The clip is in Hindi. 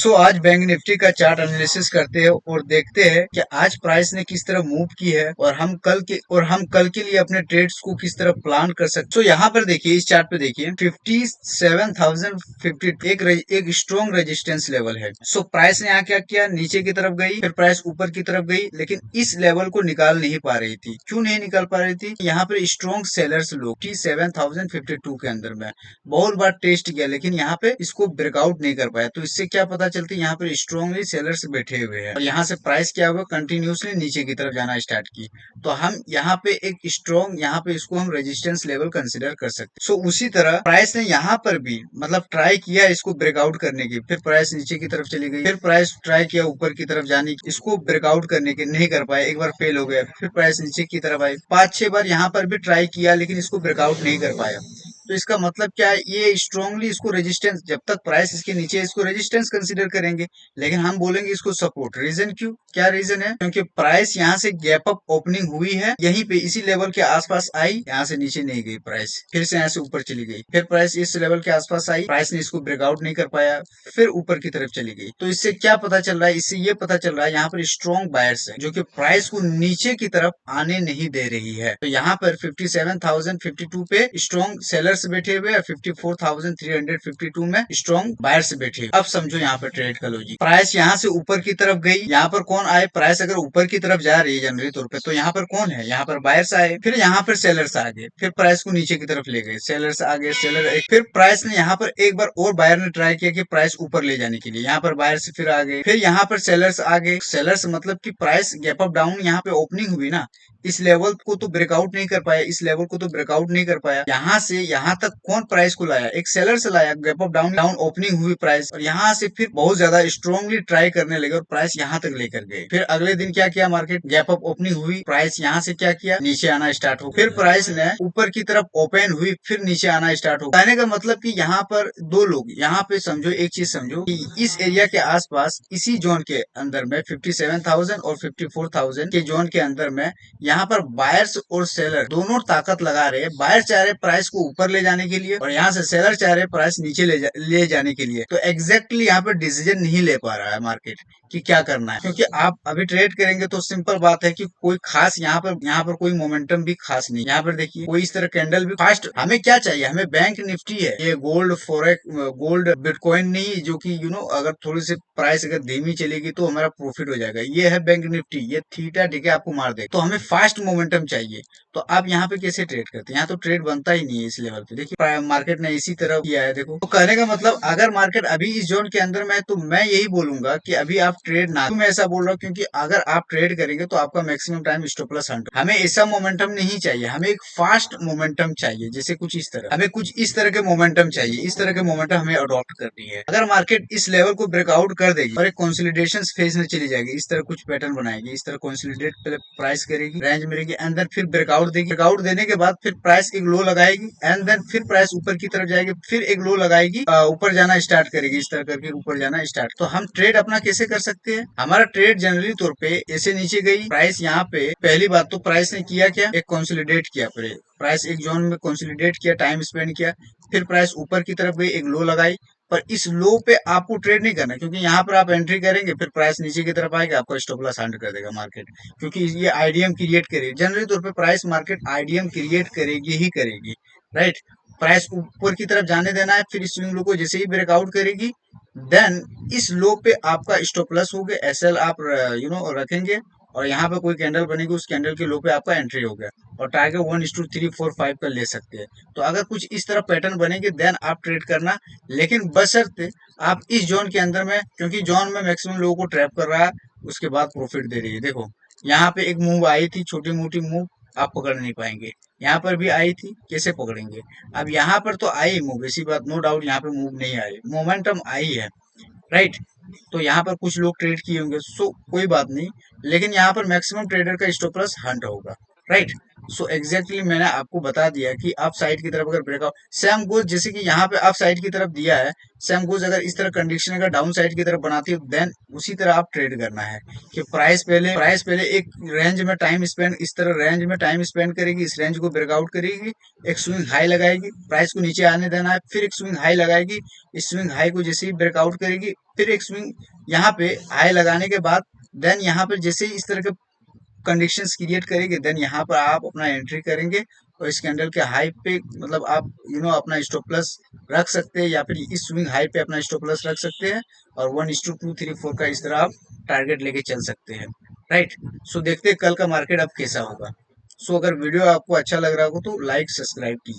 आज बैंक निफ्टी का चार्ट एनालिसिस करते हैं और देखते हैं कि आज प्राइस ने किस तरह मूव की है और हम कल के लिए अपने ट्रेड्स को किस तरह प्लान कर सकते। यहाँ पर देखिए, इस चार्ट पे देखिए 57,050 एक स्ट्रॉन्ग रेजिस्टेंस लेवल है। प्राइस ने यहाँ क्या किया, नीचे की तरफ गई, फिर प्राइस ऊपर की तरफ गई, लेकिन इस लेवल को निकाल नहीं पा रही थी। क्यों नहीं निकाल पा रही थी? यहाँ पर स्ट्रॉन्ग सेलर्स लोग 57,052 के अंदर में बहुत बार टेस्ट किया, लेकिन यहाँ पे इसको ब्रेकआउट नहीं कर पाया। तो इससे क्या पता चलती है, यहाँ पर स्ट्रॉन्गली सेलर्स बैठे हुए हैं और यहाँ से प्राइस क्या हुआ, कंटिन्यूसली नीचे की तरफ जाना स्टार्ट की। तो हम यहाँ पे एक स्ट्रॉन्ग, यहाँ पे इसको हम रेजिस्टेंस लेवल कंसिडर कर सकते हैं। उसी तरह प्राइस ने यहाँ पर भी मतलब ट्राई किया इसको ब्रेकआउट करने की, फिर प्राइस नीचे की तरफ चली गई, फिर प्राइस ट्राई किया ऊपर की तरफ जाने की, इसको ब्रेकआउट करने की, नहीं कर पाया, एक बार फेल हो गया, फिर प्राइस नीचे की तरफ आई, 5-6 बार यहाँ पर भी ट्राई किया, लेकिन इसको ब्रेकआउट नहीं कर पाया। तो इसका मतलब क्या है, ये स्ट्रांगली इसको रेजिस्टेंस, जब तक प्राइस इसके नीचे है, इसको रेजिस्टेंस कंसीडर करेंगे, लेकिन हम बोलेंगे इसको सपोर्ट। रीजन क्यों, क्या रीजन है? क्योंकि प्राइस यहाँ से गैप अप ओपनिंग हुई है, यहीं पे इसी लेवल के आसपास आई, यहाँ से नीचे नहीं गई प्राइस, फिर से यहाँ से ऊपर चली गई, फिर प्राइस इस लेवल के आसपास आई, प्राइस ने इसको ब्रेकआउट नहीं कर पाया, फिर ऊपर की तरफ चली गई। तो इससे क्या पता चल रहा है, इससे ये पता चल रहा है यहाँ पर स्ट्रॉन्ग बायर्स है जो कि प्राइस को नीचे की तरफ आने नहीं दे रही है। तो यहाँ पर 57,052 पे स्ट्रॉन्ग सेलर्स बैठे हुए, 54,352 में स्ट्रॉन्ग बायर्स बैठे हुए। अब समझो यहाँ पर ट्रेड का लॉजिक, प्राइस यहाँ से ऊपर की तरफ गई, यहाँ पर कौन आए, प्राइस अगर ऊपर की तरफ जा रही है जनरली तौर पे, तो यहाँ पर कौन है, यहाँ पर बायर्स आए, फिर यहाँ पर सेलर्स आ गए, फिर प्राइस को नीचे की तरफ ले गए, सेलर्स आ गए, फिर प्राइस ने यहाँ पर एक बार और बायर ने ट्राई किया कि प्राइस ऊपर ले जाने के लिए, यहाँ पर बायर्स फिर आ गए, फिर यहाँ पर सेलर्स आ गए। सेलर्स मतलब कि प्राइस गैप अप डाउन यहाँ पे ओपनिंग हुई ना, इस लेवल को तो ब्रेकआउट नहीं कर पाया, इस लेवल को तो ब्रेकआउट नहीं कर पाया। यहाँ से यहाँ तक कौन प्राइस को लाया, एक सेलर से लाया, गैप अप डाउन ओपनिंग हुई प्राइस, और यहाँ से फिर बहुत ज्यादा स्ट्रॉन्गली ट्राई करने लगे और प्राइस यहाँ तक लेकर गए। फिर अगले दिन क्या किया, मार्केट गैप अप ओपनिंग हुई, प्राइस यहाँ से क्या किया, नीचे आना स्टार्ट हो, फिर प्राइस ने ऊपर की तरफ ओपन हुई, फिर नीचे आना स्टार्ट हो। कहने का मतलब कि यहाँ पर दो लोग, यहाँ पे समझो, एक चीज समझो कि इस एरिया के आसपास, इसी जोन के अंदर में 57,000 और 54,000 के जोन के अंदर में यहाँ पर बायर्स और सेलर दोनों ताकत लगा रहे हैं। बायर चाह रहे प्राइस को ऊपर ले जाने के लिए और यहाँ से सेलर चाह रहे प्राइस नीचे ले जाने के लिए। तो एग्जैक्टली यहाँ पर डिसीजन नहीं ले पा रहा है मार्केट कि क्या करना है, क्योंकि आप अभी ट्रेड करेंगे तो सिंपल बात है कि कोई खास यहाँ पर कोई मोमेंटम भी खास नहीं। यहाँ पर देखिए कोई इस तरह कैंडल भी फास्ट, हमें क्या चाहिए, हमें बैंक निफ्टी है, ये गोल्ड गोल्ड बिटकॉइन नहीं, जो कि अगर थोड़ी सी प्राइस अगर धीमी चलेगी तो हमारा प्रॉफिट हो जाएगा। ये है बैंक निफ्टी, ये थीटा ठीक है आपको मार दे। तो हमें फास्ट मोमेंटम चाहिए। तो आप यहाँ पे कैसे ट्रेड करते हैं, यहाँ तो ट्रेड बनता ही नहीं है इस लेवल पे। देखिए मार्केट ने इसी तरह किया है, देखो। तो कहने का मतलब अगर मार्केट अभी इस जोन के अंदर में है तो मैं यही बोलूंगा कि अभी आप ट्रेड ना, मैं ऐसा बोल रहा हूँ क्योंकि अगर आप ट्रेड करेंगे तो आपका मैक्सिमम टाइम स्टॉप लॉस 100। हमें ऐसा मोमेंटम नहीं चाहिए, हमें एक फास्ट मोमेंटम चाहिए, जैसे कुछ इस तरह, हमें कुछ इस तरह के मोमेंटम चाहिए, इस तरह के मोमेंटम हमें अडॉप्ट करनी है। अगर मार्केट इस लेवल को ब्रेकआउट कर देगी और एक कंसोलिडेशन फेज में चली जाएगी, इस तरह कुछ पैटर्न बनाएगी, इस तरह कंसोलिडेट पहले प्राइस करेगी, रेंज मिलेगी, एंड देन फिर ब्रेकआउट देगी, ब्रेकआउट देने के बाद फिर प्राइस एक लो लगाएगी, एंड देन फिर प्राइस ऊपर की तरफ जाएगी, फिर एक लो लगाएगी, ऊपर जाना स्टार्ट करेगी, इस तरह करके ऊपर जाना स्टार्ट। तो हम ट्रेड अपना कैसे कर सकते हैं, हमारा ट्रेड जनरली तौर पे ऐसे नीचे गई प्राइस, यहाँ पे पहली बात तो प्राइस ने किया क्या, एक कंसोलिडेट किया, प्राइस एक जोन में कंसोलिडेट किया, टाइम स्पेंड किया, फिर प्राइस ऊपर की तरफ गई, एक लो लगाई, पर इस लो पे आपको ट्रेड नहीं करना, क्योंकि यहाँ पर आप एंट्री करेंगे, फिर प्राइस नीचे की तरफ आएगा, आपका स्टॉप लॉस 100 कर देगा मार्केट, क्योंकि ये आईडीएम क्रिएट करेगी। जनरली तौर पे प्राइस मार्केट आईडीएम क्रिएट करेगी ही करेगी, राइट। प्राइस ऊपर की तरफ जाने देना है, फिर स्विंग लो को जैसे ही ब्रेकआउट करेगी, देन इस लो पे आपका स्टॉप लॉस हो गया, एसएल आप रखेंगे, और यहाँ पे कोई कैंडल बनेगी, उस कैंडल के लो पे आपका एंट्री हो गया, और टारगेट 1:3-4-5 का ले सकते हैं। तो अगर कुछ इस तरह पैटर्न बनेंगे देन आप ट्रेड करना, लेकिन बशर्ते आप इस जोन के अंदर में, क्योंकि जोन में मैक्सिमम लोगों को ट्रैप कर रहा है, उसके बाद प्रॉफिट दे रही है। देखो यहाँ पे एक मूव आई थी, छोटी मोटी मूव, आप पकड़ नहीं पाएंगे। यहाँ पर भी आई थी, कैसे पकड़ेंगे? अब यहाँ पर तो आई मूव, ऐसी बात नो डाउट, यहाँ पे मूव नहीं आई, मोमेंटम आई है, राइट। तो यहाँ पर कुछ लोग ट्रेड किए होंगे, सो कोई बात नहीं, लेकिन यहाँ पर मैक्सिमम ट्रेडर का स्टॉप लॉस 100 होगा, राइट। सो एग्जैक्टली मैंने आपको बता दिया कि आप साइड की तरफ अगर ब्रेकआउट सेम गोज, जैसे कि यहाँ पे आप साइड की तरफ दिया है, सेम गोज अगर इस तरह कंडीशन अगर डाउन साइड की तरफ बनाती है, देन उसी तरह आप ट्रेड करना है कि प्राइस पहले एक रेंज में टाइम स्पेंड, इस तरह रेंज में टाइम स्पेंड करेगी, इस रेंज को ब्रेकआउट करेगी, एक स्विंग हाई लगाएगी, प्राइस को नीचे आने देना है, फिर एक स्विंग हाई लगाएगी, इस स्विंग हाई को जैसे ही ब्रेकआउट करेगी, फिर एक स्विंग यहाँ पे हाई लगाने के बाद देन यहाँ पर जैसे ही इस तरह के कंडीशंस क्रिएट करेंगे, देन यहाँ पर आप अपना एंट्री करेंगे और इस कैंडल के हाई पे मतलब आप अपना स्टॉप लॉस रख सकते हैं, या फिर इस स्विंग हाई पे अपना स्टॉप लॉस रख सकते हैं, और 1:2 3 4 का इस तरह आप टारगेट लेके चल सकते हैं। राइट। सो देखते हैं कल का मार्केट अब कैसा होगा। सो अगर वीडियो आपको अच्छा लग रहा हो तो लाइक सब्सक्राइब कीजिए।